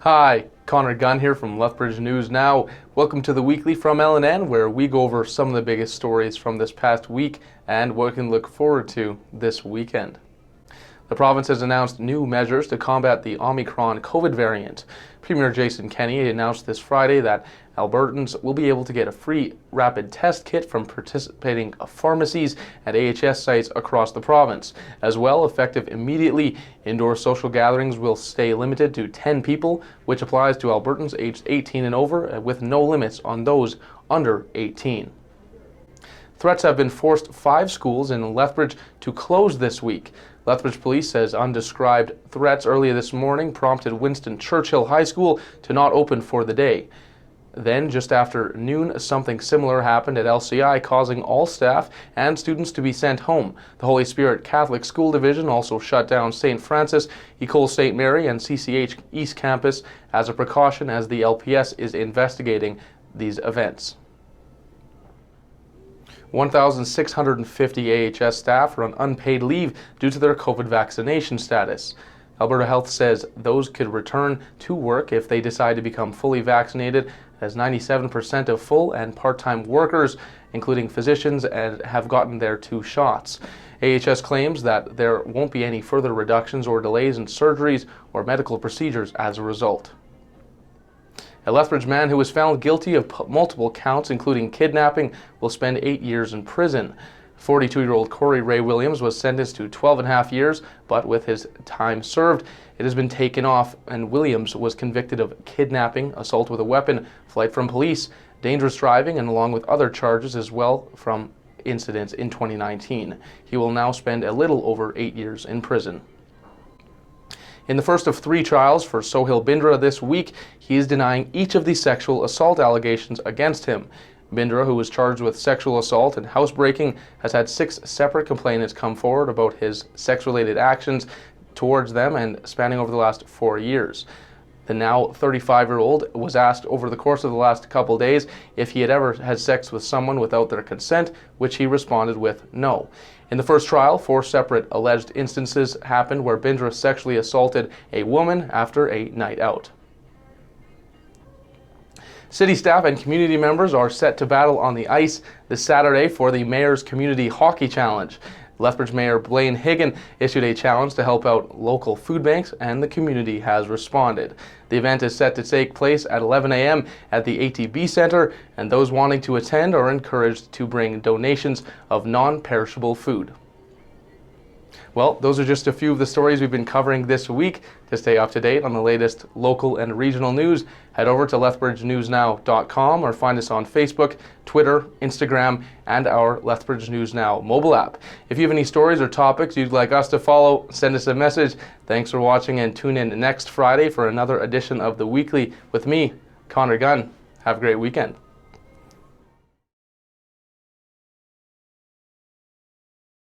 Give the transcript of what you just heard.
Hi, Connor Gunn here from Lethbridge News Now. Welcome to the weekly from LNN, where we go over some of the biggest stories from this past week and what we can look forward to this weekend. The province has announced new measures to combat the Omicron COVID variant. Premier Jason Kenney announced this Friday that Albertans will be able to get a free rapid test kit from participating pharmacies and AHS sites across the province. As well, effective immediately, indoor social gatherings will stay limited to 10 people, which applies to Albertans aged 18 and over, with no limits on those under 18. Threats have been forced 5 schools in Lethbridge to close this week. Lethbridge Police says undescribed threats earlier this morning prompted Winston Churchill High School to not open for the day. Then, just after noon, something similar happened at LCI, causing all staff and students to be sent home. The Holy Spirit Catholic School Division also shut down St. Francis, Ecole St. Mary, and CCH East Campus as a precaution as the LPS is investigating these events. 1,650 AHS staff are on unpaid leave due to their COVID vaccination status. Alberta Health says those could return to work if they decide to become fully vaccinated, as 97% of full and part-time workers, including physicians, have gotten their 2 shots. AHS claims that there won't be any further reductions or delays in surgeries or medical procedures as a result. A Lethbridge man who was found guilty of multiple counts, including kidnapping, will spend 8 years in prison. 42-year-old Corey Ray Williams was sentenced to 12.5 years, but with his time served, it has been taken off, and Williams was convicted of kidnapping, assault with a weapon, flight from police, dangerous driving, and along with other charges as well from incidents in 2019. He will now spend a little over 8 years in prison. In the first of 3 trials for Sohil Bindra this week, he is denying each of the sexual assault allegations against him. Bindra, who was charged with sexual assault and housebreaking, has had 6 separate complainants come forward about his sex-related actions towards them and spanning over the last 4 years. The now 35-year-old was asked over the course of the last couple days if he had ever had sex with someone without their consent, which he responded with no. In the first trial, 4 separate alleged instances happened where Bindra sexually assaulted a woman after a night out. City staff and community members are set to battle on the ice this Saturday for the Mayor's Community Hockey Challenge. Lethbridge Mayor Blaine Higgin issued a challenge to help out local food banks, and the community has responded. The event is set to take place at 11 a.m. at the ATB Centre, and those wanting to attend are encouraged to bring donations of non-perishable food. Well, those are just a few of the stories we've been covering this week. To stay up to date on the latest local and regional news, head over to lethbridgenewsnow.com or find us on Facebook, Twitter, Instagram, and our Lethbridge News Now mobile app. If you have any stories or topics you'd like us to follow, send us a message. Thanks for watching, and tune in next Friday for another edition of The Weekly with me, Connor Gunn. Have a great weekend.